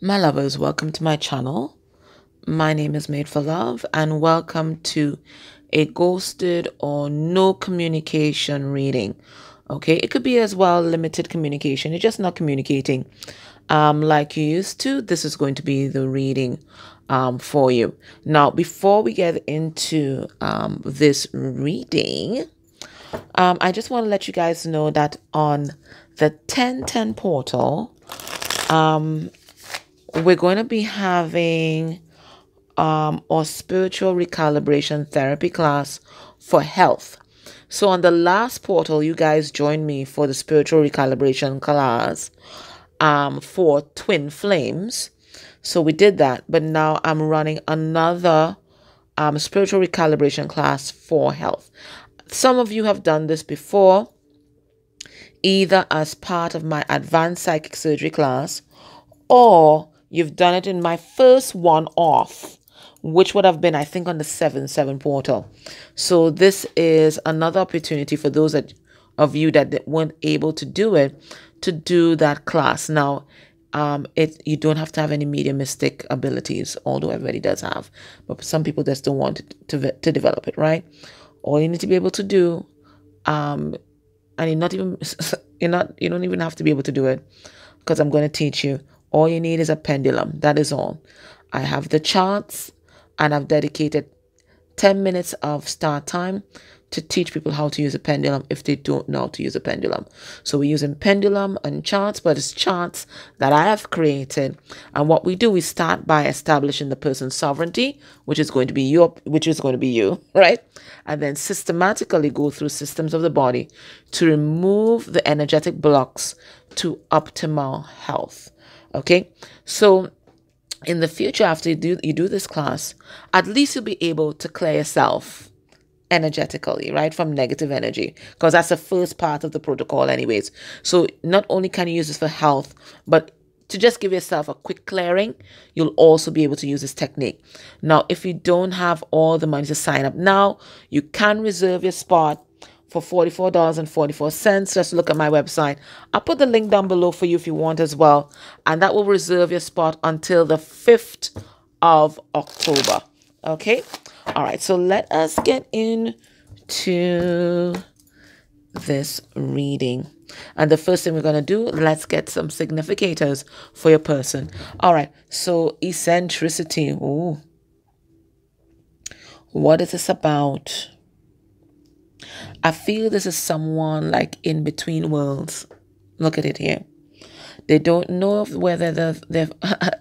My lovers, welcome to my channel. My name is Made for Love, and welcome to a ghosted or no communication reading. Okay, it could be as well limited communication. You're just not communicating like you used to. This is going to be the reading for you. Now, before we get into this reading, I just want to let you guys know that on the 1010 portal, we're going to be having our spiritual recalibration therapy class for health. So on the last portal, you guys joined me for the spiritual recalibration class for twin flames. So we did that, but now I'm running another spiritual recalibration class for health. Some of you have done this before, either as part of my advanced psychic surgery class, or you've done it in my first one off, which would have been, I think, on the 7/7 portal. So this is another opportunity for those of you that weren't able to do it, to do that class. Now, you don't have to have any mediumistic abilities, although everybody does have, but some people just don't want to develop it, right? All you need to be able to do, and you're not even you don't even have to be able to do it, because I'm going to teach you. All you need is a pendulum. That is all. I have the charts, and I've dedicated 10 minutes of start time to teach people how to use a pendulum if they don't know how to use a pendulum. So we're using pendulum and charts, but it's charts that I have created. And what we do, we start by establishing the person's sovereignty, which is going to be you, right? And then systematically go through systems of the body to remove the energetic blocks to optimal health. Okay, so in the future, after you do this class, at least you'll be able to clear yourself energetically, right, from negative energy, because that's the first part of the protocol anyways. So not only can you use this for health, but to just give yourself a quick clearing, you'll also be able to use this technique. Now, if you don't have all the money to sign up now, you can reserve your spot for $44.44. Just look at my website. I'll put the link down below for you if you want as well. And that will reserve your spot until the 5th of October. Okay? All right. So let us get into this reading. And the first thing we're going to do, let's get some significators for your person. All right. So eccentricity. Ooh. What is this about? I feel this is someone like in between worlds. Look at it here. They don't know whether they're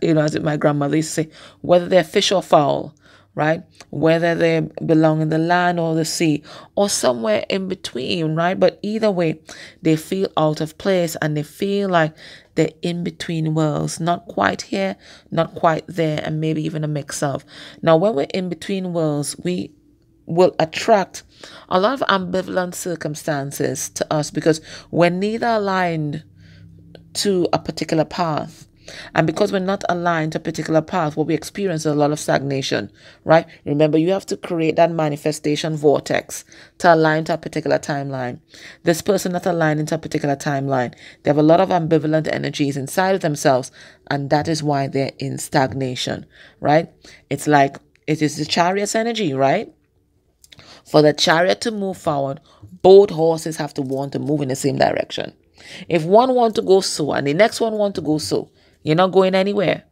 as my grandmother used to say, whether they're fish or fowl, right? Whether they belong in the land or the sea or somewhere in between, right? But either way, they feel out of place and they feel like they're in between worlds, not quite here, not quite there, and maybe even a mix of. Now, when we're in between worlds, we will attract a lot of ambivalent circumstances to us because we're neither aligned to a particular path. And because we're not aligned to a particular path, what we experience is a lot of stagnation, right? Remember, you have to create that manifestation vortex to align to a particular timeline. This person not aligned into a particular timeline. They have a lot of ambivalent energies inside of themselves, and that is why they're in stagnation, right? It's like it is the chariot's energy, right? For the chariot to move forward, both horses have to want to move in the same direction. If one wants to go so and the next one wants to go so, you're not going anywhere.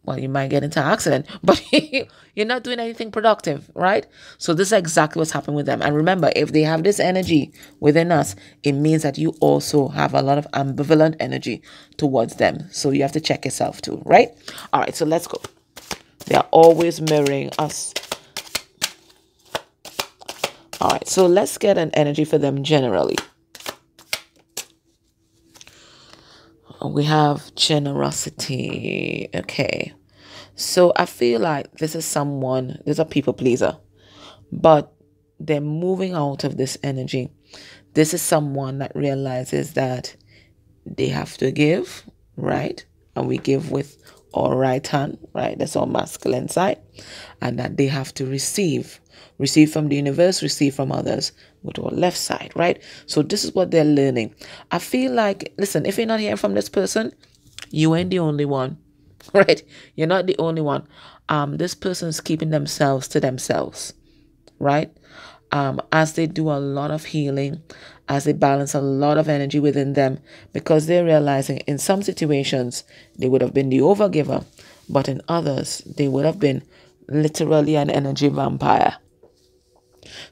Well, you might get into an accident, but you're not doing anything productive, right? So this is exactly what's happening with them. And remember, if they have this energy within us, it means that you also have a lot of ambivalent energy towards them. So you have to check yourself too, right? All right, so let's go. They are always mirroring us. All right, so let's get an energy for them generally. We have generosity. Okay. So I feel like this is a people pleaser, but they're moving out of this energy. This is someone that realizes that they have to give, right? And we give with our right hand, right? That's our masculine side. And that they have to receive from the universe, receive from others with our left side, right? So this is what they're learning. I feel like, listen, if you're not hearing from this person, you ain't the only one. right? You're not the only one. This person's keeping themselves to themselves, right? As they do a lot of healing, as they balance a lot of energy within them, because they're realizing in some situations they would have been the overgiver, but in others they would have been literally an energy vampire.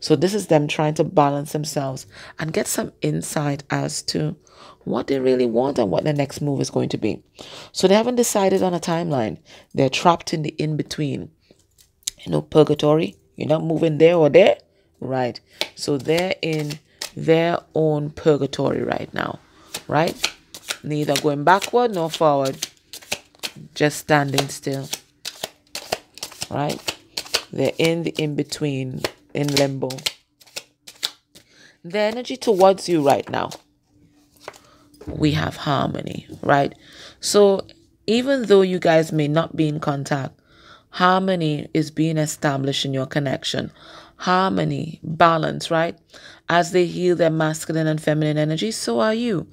So this is them trying to balance themselves and get some insight as to what they really want and what the next move is going to be. So they haven't decided on a timeline. They're trapped in the in-between. Purgatory. You're not moving there or there. Right. So they're in their own purgatory right now. Right? Neither going backward nor forward. Just standing still. Right? They're in the in-between, in limbo. The energy towards you right now, we have harmony, right? So even though you guys may not be in contact, harmony is being established in your connection. Harmony, balance, right? As they heal their masculine and feminine energy, so are you.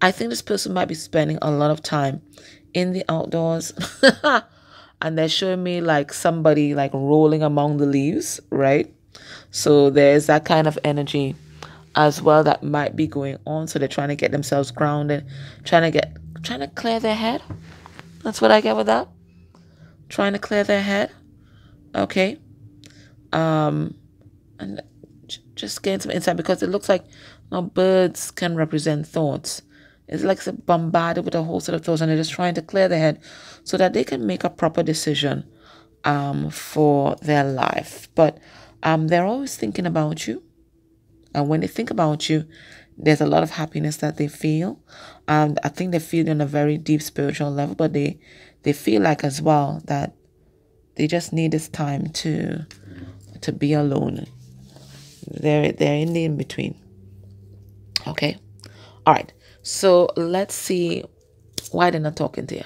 I think this person might be spending a lot of time in the outdoors. And they're showing me like somebody like rolling among the leaves, right? So there's that kind of energy as well that might be going on. So they're trying to get themselves grounded, trying to clear their head. That's what I get with that. Trying to clear their head. Okay. And just getting some insight, because it looks like birds can represent thoughts. It's like they're bombarded with a whole set of thoughts, and they're just trying to clear their head so that they can make a proper decision for their life. But they're always thinking about you. And when they think about you, there's a lot of happiness that they feel. And I think they feel on a very deep spiritual level, but they feel like as well that they just need this time to be alone. They're in the in-between. Okay. All right. So let's see why they're not talking to you.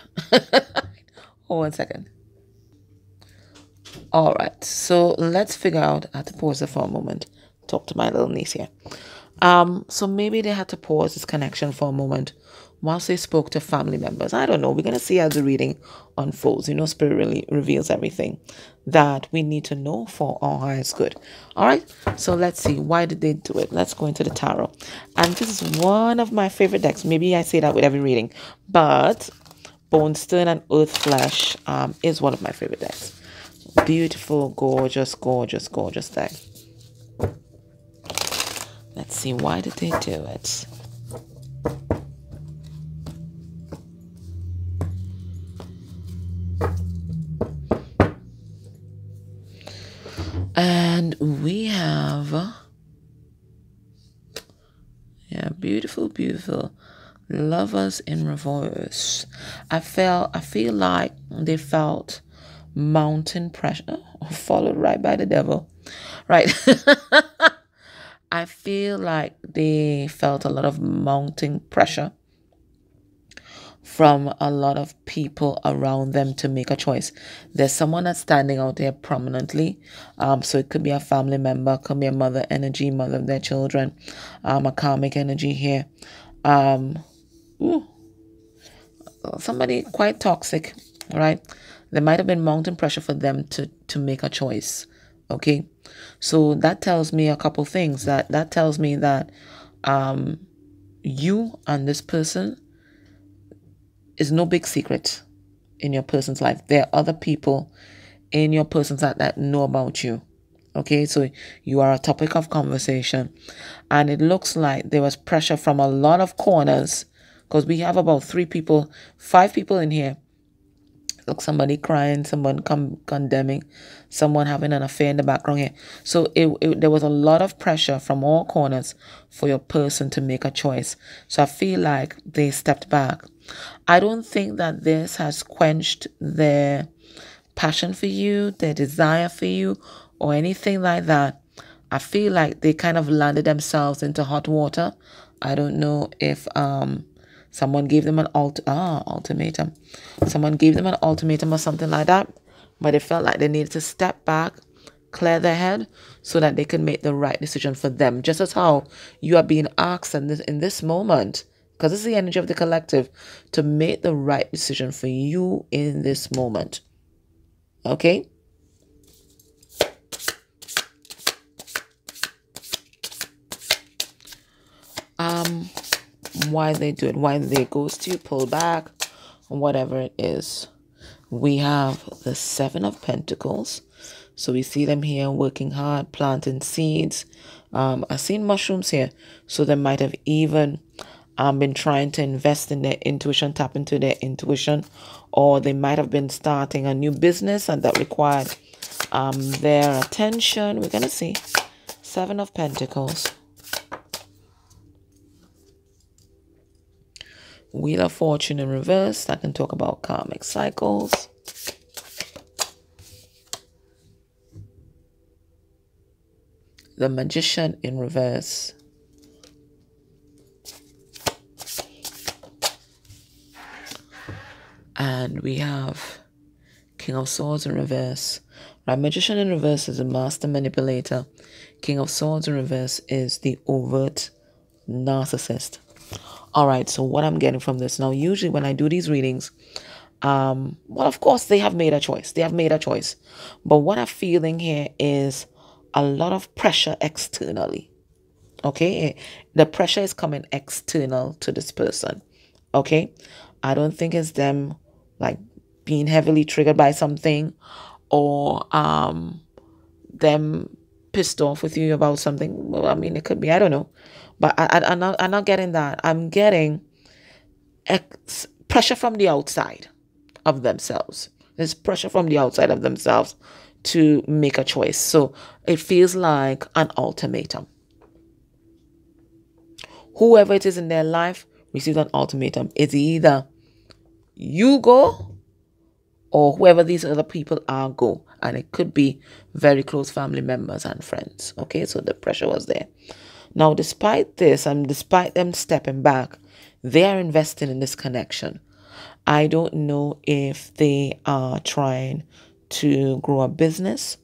Hold 1 second. All right. So let's figure out how to pause it for a moment. Talk to my little niece here. So maybe they had to pause this connection for a moment whilst they spoke to family members. I don't know. We're going to see how the reading unfolds. Spirit really reveals everything that we need to know for our highest good. All right. So let's see. Why did they do it? Let's go into the tarot. And this is one of my favorite decks. Maybe I say that with every reading, but Bone Stone and Earth Flesh is one of my favorite decks. Beautiful, gorgeous, gorgeous, gorgeous deck. Let's see, why did they do it? And we have, beautiful, beautiful lovers in reverse. I feel like they felt mountain pressure, followed right by the devil, right? I feel like they felt a lot of mounting pressure from a lot of people around them to make a choice. There's someone that's standing out there prominently. So it could be a family member, could be a mother energy, mother of their children, a karmic energy here. Somebody quite toxic, right? There might have been mounting pressure for them to make a choice. Okay, so that tells me a couple things. That tells me that you and this person is no big secret in your person's life. There are other people in your person's life that know about you. Okay, so you are a topic of conversation, and it looks like there was pressure from a lot of corners, because we have about 5 people in here. Look, somebody crying, someone condemning, someone having an affair in the background here. So there was a lot of pressure from all corners for your person to make a choice. So I feel like they stepped back. I don't think that this has quenched their passion for you, their desire for you, or anything like that. I feel like they kind of landed themselves into hot water. I don't know if someone gave them an ultimatum. Someone gave them an ultimatum or something like that. But they felt like they needed to step back, clear their head, so that they can make the right decision for them. Just as how you are being asked in this moment because it's the energy of the collective, to make the right decision for you in this moment. Okay? Why they do it, why they ghost you, pull back, whatever it is. We have the Seven of Pentacles. So we see them here working hard, planting seeds. I've seen mushrooms here. So they might have even been trying to invest in their intuition, tap into their intuition. Or they might have been starting a new business and that required their attention. We're going to see Seven of Pentacles. Wheel of Fortune in reverse. I can talk about karmic cycles. The Magician in reverse. And we have King of Swords in reverse. Right, Magician in reverse is a master manipulator. King of Swords in reverse is the overt narcissist. All right, so what I'm getting from this now, usually when I do these readings, well, of course, they have made a choice. They have made a choice. But what I'm feeling here is a lot of pressure externally. Okay, the pressure is coming external to this person. Okay, I don't think it's them like being heavily triggered by something, or them pissed off with you about something. Well, I mean, it could be, I don't know. But I'm not getting that. I'm getting pressure from the outside of themselves. There's pressure from the outside of themselves to make a choice. So it feels like an ultimatum. Whoever it is in their life receives an ultimatum. It's either you go or whoever these other people are go. And it could be very close family members and friends. Okay, so the pressure was there. Now, despite this, and despite them stepping back, they are investing in this connection. I don't know if they are trying to grow a business,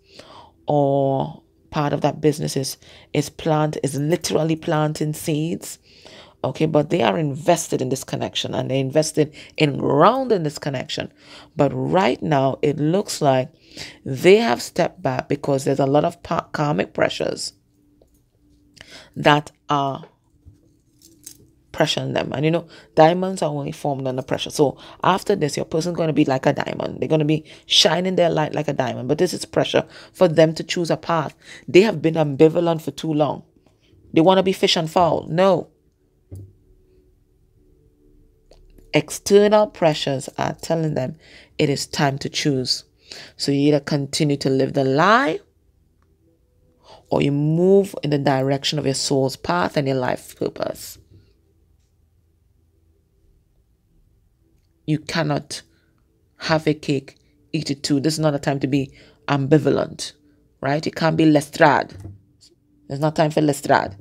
or part of that business is literally planting seeds. Okay, but they are invested in this connection, and they're invested in grounding this connection. But right now, it looks like they have stepped back because there's a lot of karmic pressures that are pressuring them. And you know, diamonds are only formed under pressure. So after this, your person's going to be like a diamond. They're going to be shining their light like a diamond. But this is pressure for them to choose a path. They have been ambivalent for too long. They want to be fish and fowl. No. External pressures are telling them it is time to choose. So you either continue to live the lie, or you move in the direction of your soul's path and your life purpose. You cannot have a cake, eat it too. This is not a time to be ambivalent, right? It can't be lestrade. There's not time for lestrade.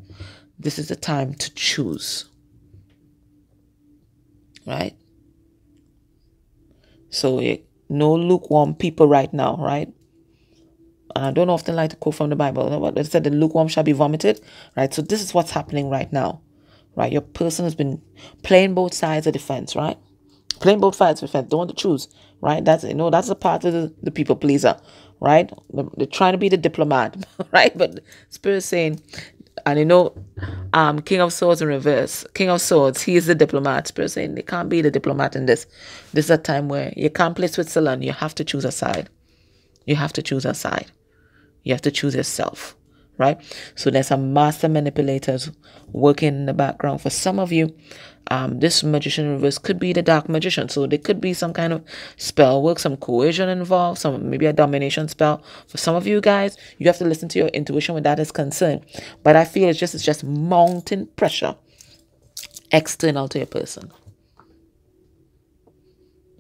This is the time to choose, right? So no lukewarm people right now, right? And I don't often like to quote from the Bible, but it said the lukewarm shall be vomited, right? So this is what's happening right now, right? Your person has been playing both sides of the fence, right? Playing both sides of the fence. Don't want to choose, right? That's a part of the people pleaser, right? They're trying to be the diplomat, right? But Spirit's saying, and King of Swords in reverse. King of Swords, he is the diplomat. Spirit saying they can't be the diplomat in this. This is a time where you can't play Switzerland. You have to choose a side. You have to choose a side. You have to choose yourself, right? So there's some master manipulators working in the background. For some of you, this magician in reverse could be the dark magician. So there could be some kind of spell work, some coercion involved, maybe a domination spell. For some of you guys, you have to listen to your intuition when that is concerned. But I feel it's just mounting pressure external to your person,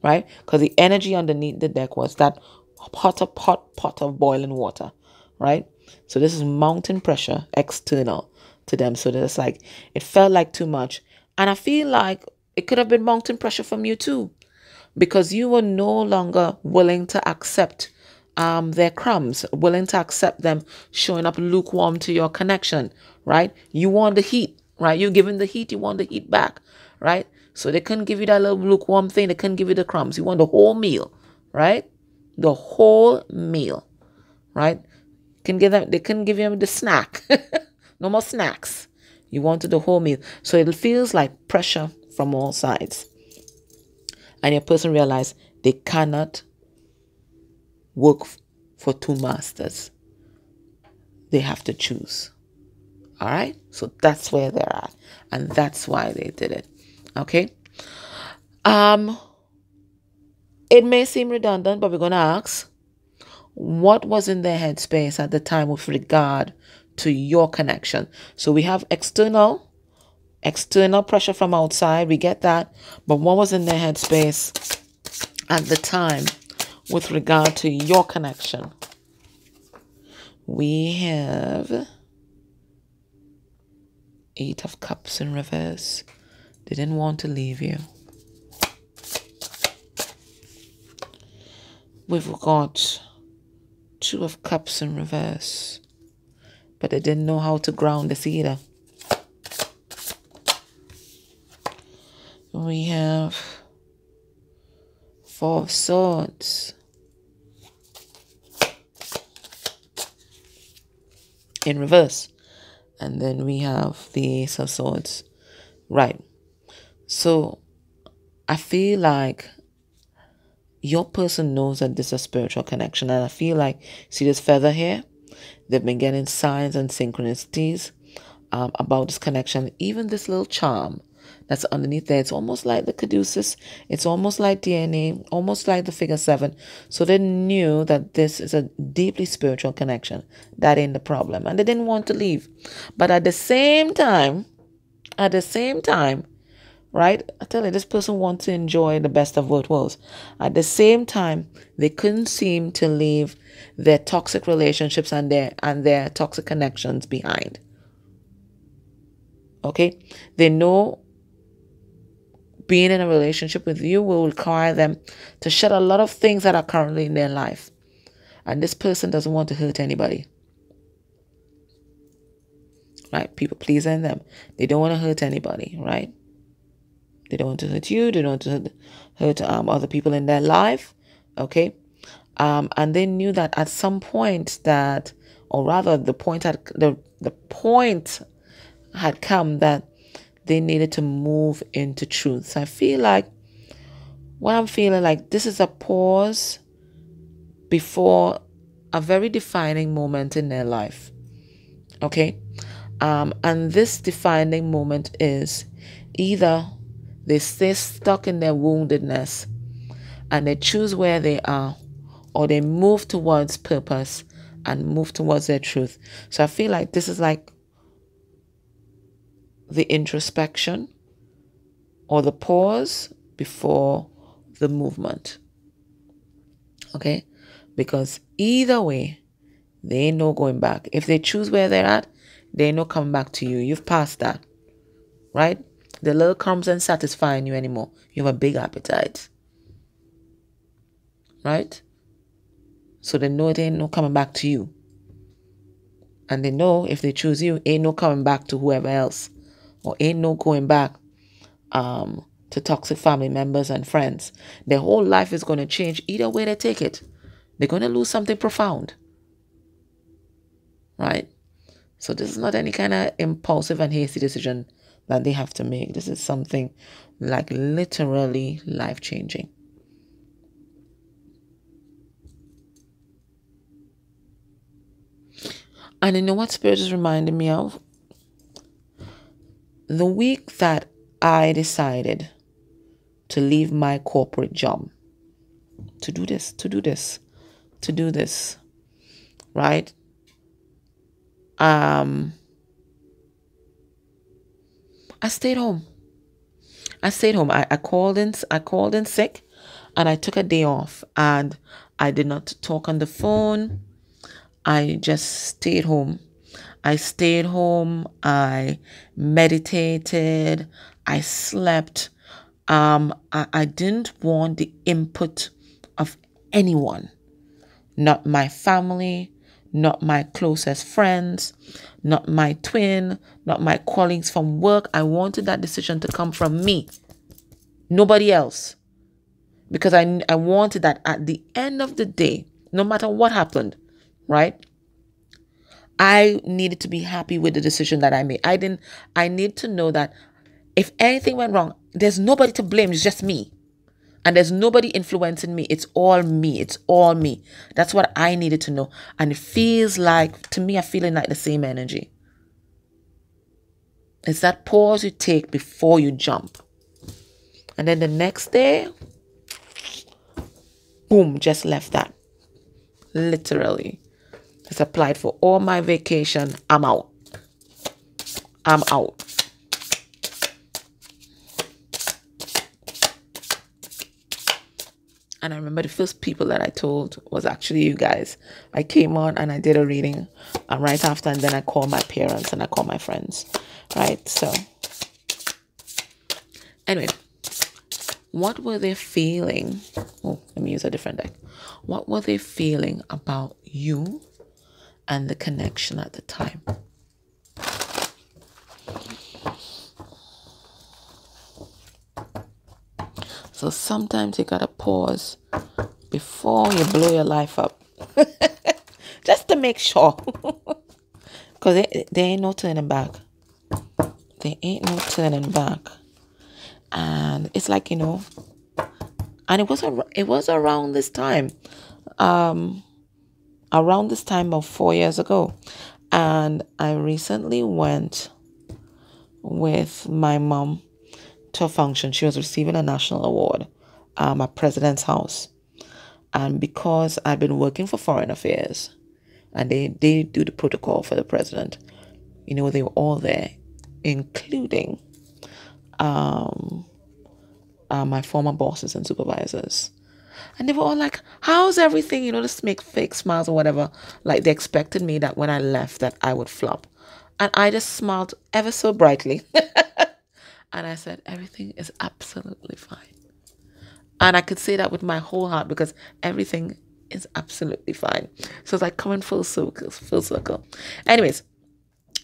right? Because the energy underneath the deck was that pot of boiling water, right? So this is mountain pressure external to them. So there's like, it felt like too much. And I feel like it could have been mountain pressure from you too, because you were no longer willing to accept their crumbs, willing to accept them showing up lukewarm to your connection, right? You want the heat, right? You're giving the heat, you want the heat back, right? So they couldn't give you that little lukewarm thing. They couldn't give you the crumbs. You want the whole meal, right? The whole meal, right? They couldn't give you the snack. No more snacks. You wanted the whole meal. So it feels like pressure from all sides. And your person realized they cannot work for two masters. They have to choose. All right? So that's where they're at. And that's why they did it. Okay? It may seem redundant, but we're going to ask, what was in their headspace at the time with regard to your connection? So we have external pressure from outside. We get that. But what was in their headspace at the time with regard to your connection? We have 8 of Cups in reverse. They didn't want to leave you. We've got 2 of Cups in reverse. But they didn't know how to ground this either. We have 4 of Swords in reverse. And then we have the Ace of Swords. Right. So I feel like your person knows that this is a spiritual connection. And I feel like, see this feather here? They've been getting signs and synchronicities about this connection. Even this little charm that's underneath there, it's almost like the caduceus. It's almost like DNA, almost like the figure 7. So they knew that this is a deeply spiritual connection. That ain't the problem. And they didn't want to leave. But at the same time, right? I tell you, this person wants to enjoy the best of both worlds. At the same time, they couldn't seem to leave their toxic relationships and their toxic connections behind. Okay? They know being in a relationship with you will require them to shed a lot of things that are currently in their life. And this person doesn't want to hurt anybody. Right? People pleasing them. They don't want to hurt anybody, right? They don't want to hurt you. They don't want to hurt other people in their life. Okay? And they knew that at some point that, or rather the point had come that they needed to move into truth. So I feel like, what I'm feeling like, this is a pause before a very defining moment in their life. Okay? And this defining moment is either they stay stuck in their woundedness and they choose where they are, or they move towards purpose and move towards their truth. So I feel like this is like the introspection or the pause before the movement. Okay? Because either way, they ain't no going back. If they choose where they're at, they ain't no coming back to you. You've passed that. Right? The little crumbs ain't satisfying you anymore. You have a big appetite. Right? So they know it ain't no coming back to you. And they know if they choose you, ain't no coming back to whoever else. Or ain't no going back to toxic family members and friends. Their whole life is going to change either way they take it. They're going to lose something profound. Right? So this is not any kind of impulsive and hasty decision that they have to make. This is something like literally life-changing. And you know what Spirit is reminding me of? The week that I decided to leave my corporate job to do this, right? I stayed home. I called in sick, and I took a day off, and I did not talk on the phone. I just stayed home. I meditated. I slept. I didn't want the input of anyone, not my family, not my closest friends, not my twin, not my colleagues from work. I wanted that decision to come from me, nobody else. Because I wanted that at the end of the day, no matter what happened, right? I needed to be happy with the decision that I made. I need to know that if anything went wrong, there's nobody to blame. It's just me. And there's nobody influencing me. It's all me. It's all me. That's what I needed to know. And it feels like, to me, I'm feeling like the same energy. It's that pause you take before you jump. And then the next day, boom, just left that. Literally. Just applied for all my vacation. I'm out. I'm out. And I remember the first people that I told was actually you guys. I came on and I did a reading right after, and then I called my parents and I called my friends. Right? So, anyway, what were they feeling? Oh, let me use a different deck. What were they feeling about you and the connection at the time? So sometimes you gotta pause before you blow your life up. Just to make sure. Because there ain't no turning back. There ain't no turning back. And it's like, and it was around this time. Around this time of 4 years ago. And I recently went with my mom to a function. She was receiving a national award at President's House. And because I'd been working for Foreign Affairs, and they do the protocol for the president, they were all there, including my former bosses and supervisors. And they were all like, how's everything? Just make fake smiles or whatever. Like they expected me that when I left that I would flop. And I just smiled ever so brightly. And I said, everything is absolutely fine. And I could say that with my whole heart because everything is absolutely fine. So it's like coming full circle. Anyways,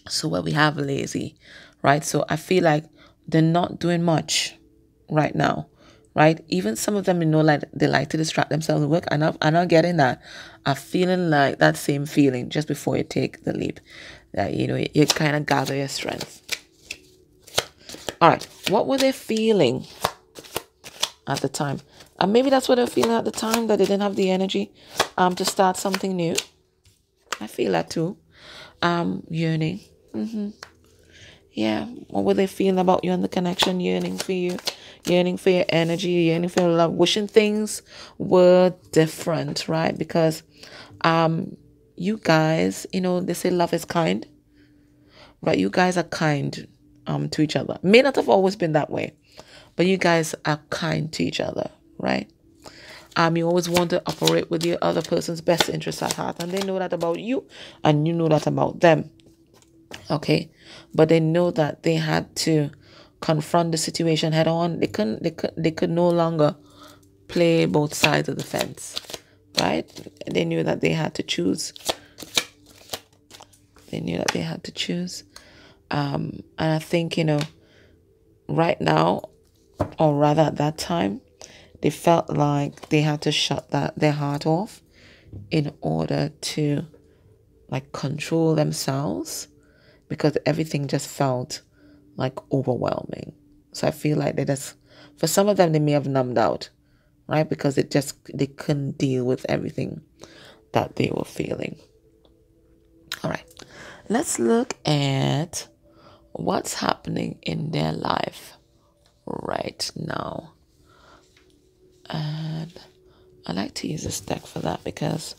so what we have lazy, right? So I feel like they're not doing much right now, right? Even some of them, like they like to distract themselves at work. I'm not getting that. I'm feeling like that same feeling just before you take the leap. That, you kind of gather your strength. All right, what were they feeling at the time? And maybe that's what they were feeling at the time, that they didn't have the energy to start something new. I feel that too. Yearning. Yeah, what were they feeling about you and the connection? Yearning for you, yearning for your energy, yearning for your love, wishing things were different, right? Because you guys, they say love is kind, right? You guys are kind to each other. May not have always been that way, but you guys are kind to each other, right? You always want to operate with your other person's best interest at heart, and they know that about you, and you know that about them. Okay, but they know that they had to confront the situation head on. They could no longer play both sides of the fence, right? They knew that they had to choose. And I think, right now, or rather at that time, they felt like they had to shut their heart off in order to like control themselves, because everything just felt like overwhelming. So I feel like for some of them, they may have numbed out, right? Because they couldn't deal with everything that they were feeling. All right, let's look at what's happening in their life right now. And I like to use this deck for that because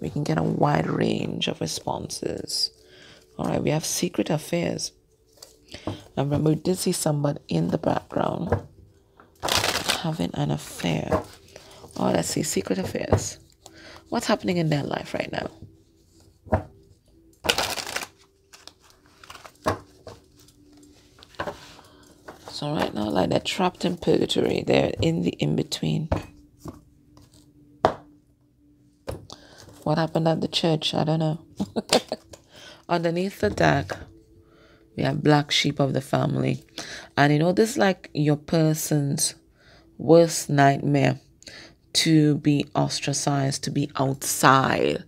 we can get a wide range of responses. All right, we have secret affairs. Now remember, we did see somebody in the background having an affair. Oh, let's see, secret affairs. What's happening in their life right now? So right now, like they're trapped in purgatory. They're in the in-between. What happened at the church? I don't know. Underneath the deck, we have black sheep of the family. And this is like your person's worst nightmare, to be ostracized, to be outside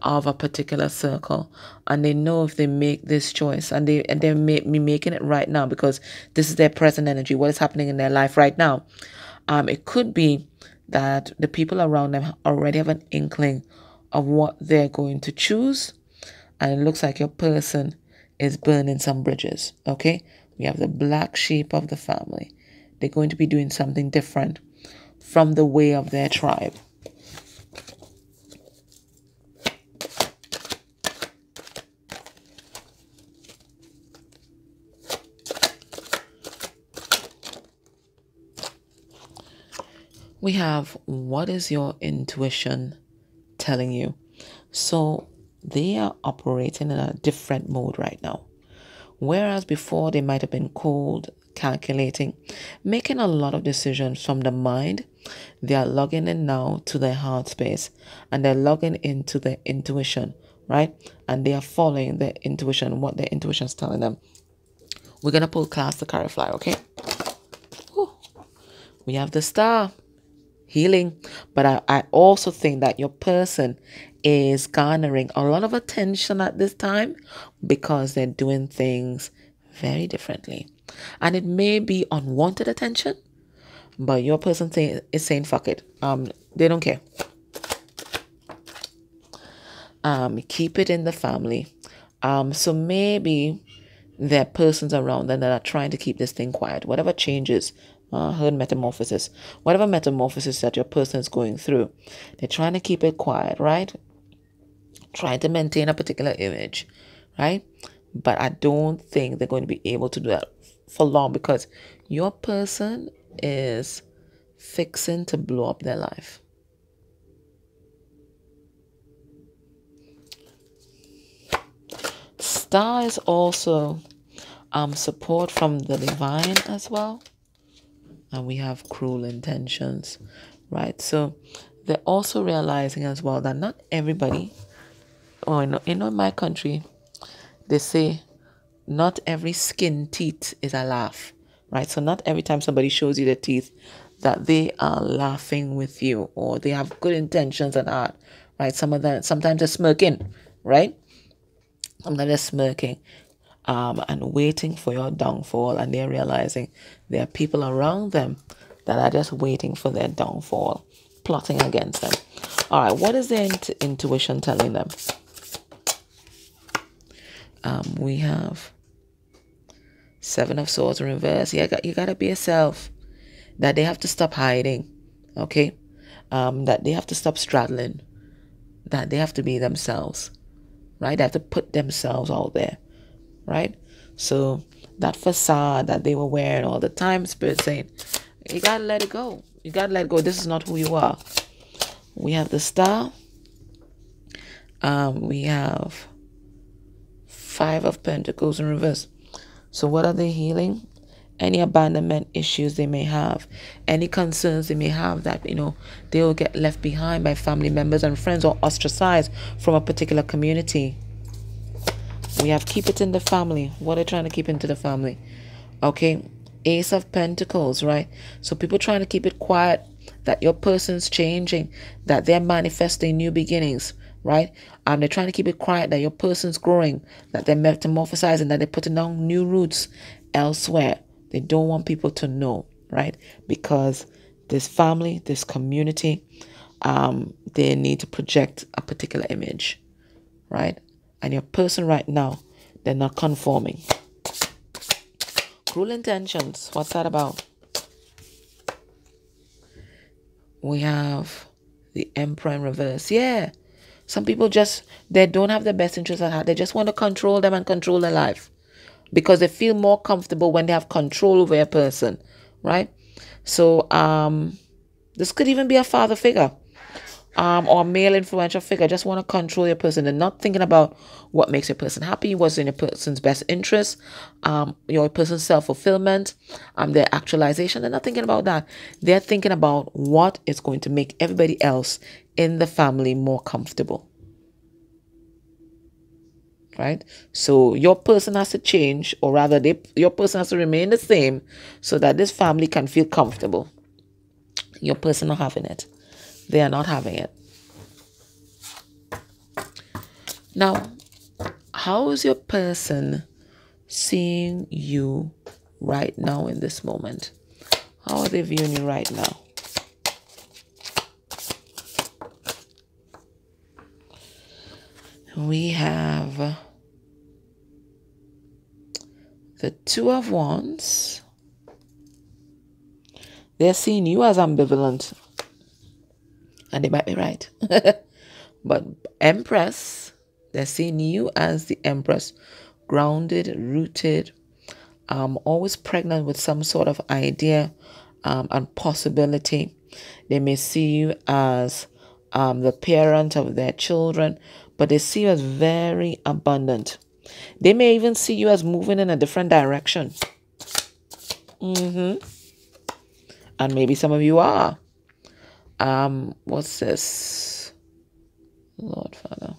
of a particular circle. And they know if they make this choice, and they may be making it right now because this is their present energy, what is happening in their life right now. It could be that the people around them already have an inkling of what they're going to choose, and it looks like your person is burning some bridges. Okay, we have the black sheep of the family. They're going to be doing something different from the way of their tribe. We have, what is your intuition telling you? So they are operating in a different mode right now. Whereas before they might have been cold, calculating, making a lot of decisions from the mind, they are logging in now to their heart space, and they're logging into their intuition, right? And they are following their intuition, what their intuition is telling them. We're going to pull class the carry fly, okay? Whew. We have the star. Healing. But I also think that your person is garnering a lot of attention at this time because they're doing things very differently. And it may be unwanted attention, but your person is saying fuck it. They don't care. Keep it in the family. So maybe there are persons around them that are trying to keep this thing quiet. Whatever changes, heard metamorphosis, whatever metamorphosis that your person is going through, they're trying to keep it quiet, right? Trying to maintain a particular image, right? But I don't think they're going to be able to do that for long because your person is fixing to blow up their life. Star is also support from the divine as well. And we have cruel intentions, right? So they're also realizing as well that not everybody, or in my country, they say not every skin teeth is a laugh, right? So not every time somebody shows you their teeth that they are laughing with you or they have good intentions at heart, right? Sometimes they're smirking, right? Sometimes they're smirking. And waiting for your downfall, and they're realizing there are people around them that are just waiting for their downfall, plotting against them. All right, what is their intuition telling them? We have Seven of Swords in reverse. You got to be yourself. That they have to stop hiding, okay? That they have to stop straddling. That they have to be themselves, right? They have to put themselves out there. Right? So that facade that they were wearing all the time, Spirit saying, you gotta let it go. You gotta let it go. This is not who you are. We have the star. We have Five of Pentacles in reverse. So what are they healing? Any abandonment issues they may have, any concerns they may have that, they will get left behind by family members and friends or ostracized from a particular community. We have keep it in the family. What are they trying to keep into the family? Okay. Ace of Pentacles, right? So people trying to keep it quiet, that your person's changing, that they're manifesting new beginnings, right? They're trying to keep it quiet, that your person's growing, that they're metamorphosizing, that they're putting down new roots elsewhere. They don't want people to know, right? Because this family, this community, they need to project a particular image, right? And your person right now, they're not conforming. Cruel intentions. What's that about? We have the Emperor in reverse. Yeah. Some people they don't have their best interests at heart. They just want to control them and control their life. Because they feel more comfortable when they have control over a person. Right? So, this could even be a father figure. Or male influential figure. Just want to control your person. They're not thinking about what makes your person happy, what's in your person's best interest, your person's self-fulfillment, their actualization. They're not thinking about that. They're thinking about what is going to make everybody else in the family more comfortable. right? So your person has to change, or rather your person has to remain the same so that this family can feel comfortable. Your person not having it. They are not having it. Now, how is your person seeing you right now in this moment? How are they viewing you right now? We have the Two of Wands. They're seeing you as ambivalent. And they might be right. But Empress, they're seeing you as the Empress. Grounded, rooted, always pregnant with some sort of idea and possibility. They may see you as the parent of their children, but they see you as very abundant. They may even see you as moving in a different direction. And maybe some of you are. What's this? Lord Father.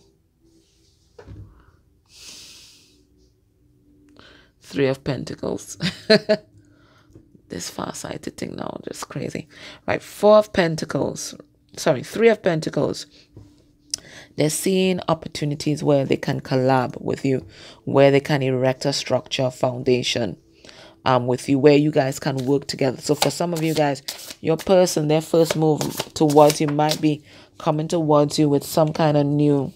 Three of Pentacles. This far-sighted thing now, just crazy. Right, Four of Pentacles. Sorry, Three of Pentacles. They're seeing opportunities where they can collab with you, where they can erect a structure, foundation with you, where you guys can work together. So for some of you guys, your person, their first move towards you might be coming towards you with some kind of new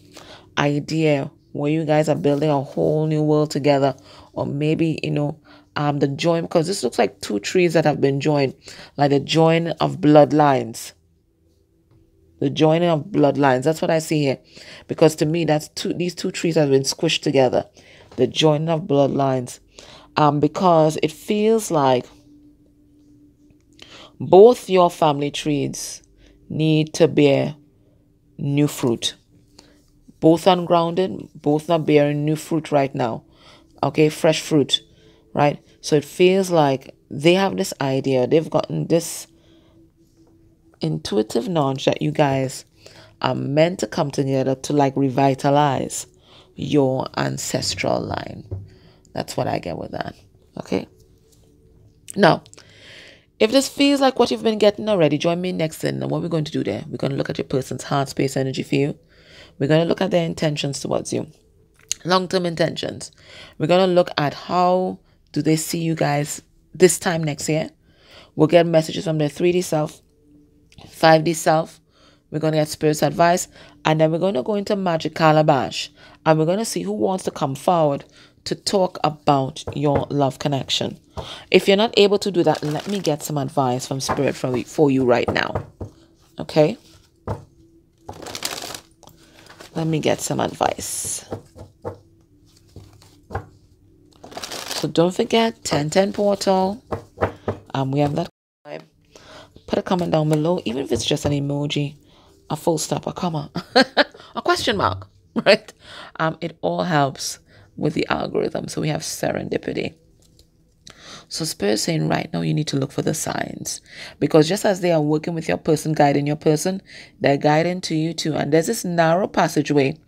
idea where you guys are building a whole new world together. Or maybe, the join, because this looks like two trees that have been joined, like the join of bloodlines. The joining of bloodlines. That's what I see here. Because to me, these two trees have been squished together. The joining of bloodlines. Because it feels like both your family trees need to bear new fruit. Both ungrounded, both not bearing new fruit right now. Okay, fresh fruit, right? So it feels like they have this idea, they've gotten this intuitive knowledge that you guys are meant to come together to like revitalize your ancestral line. That's what I get with that. Okay. Now, if this feels like what you've been getting already, join me next in. And what we're going to do there, we're going to look at your person's heart space energy for you. We're going to look at their intentions towards you. Long-term intentions. We're going to look at how do they see you guys this time next year. We'll get messages from their 3D self, 5D self. We're going to get spirit's advice. And then we're going to go into Magic Calabash. And we're going to see who wants to come forward to talk about your love connection. If you're not able to do that, let me get some advice from spirit for you right now. Okay? Let me get some advice. So don't forget 1010 portal. We have that. Put a comment down below, even if it's just an emoji, a full stop, a comma, a question mark, right? It all helps with the algorithm. So we have serendipity. So Spirit saying right now you need to look for the signs, because just as they are working with your person, guiding your person, they're guiding to you too. And there's this narrow passageway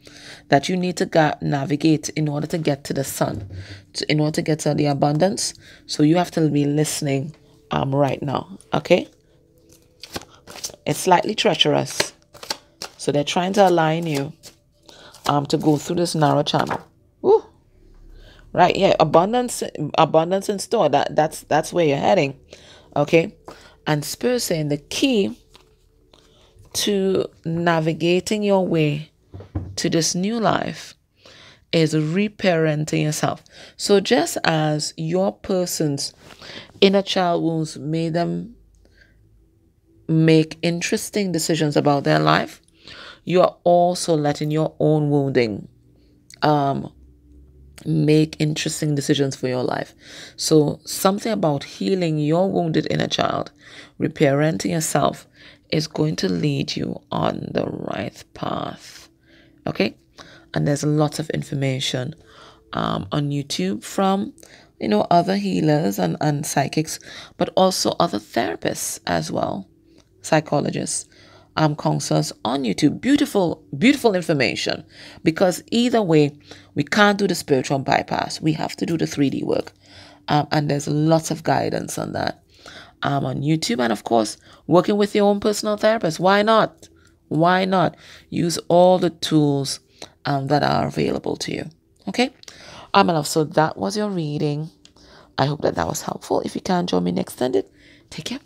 that you need to navigate in order to get to the sun, in order to get to the abundance. So you have to be listening right now. Okay. It's slightly treacherous. So they're trying to align you to go through this narrow channel. Woo. Right, yeah, abundance in store. That's where you're heading. Okay. And Spirit saying the key to navigating your way to this new life is reparenting yourself. So just as your person's inner child wounds made them make interesting decisions about their life, you are also letting your own wounding make interesting decisions for your life. So something about healing your wounded inner child, reparenting yourself, is going to lead you on the right path. Okay? And there's lots of information on YouTube from other healers and psychics, but also other therapists as well, psychologists, counselors on YouTube. Beautiful, beautiful information. Because either way, we can't do the spiritual bypass. We have to do the 3D work. And there's lots of guidance on that on YouTube. And of course, working with your own personal therapist. Why not? Why not? Use all the tools that are available to you. Okay? My love, so that was your reading. I hope that was helpful. If you can, join me next Sunday. Take care.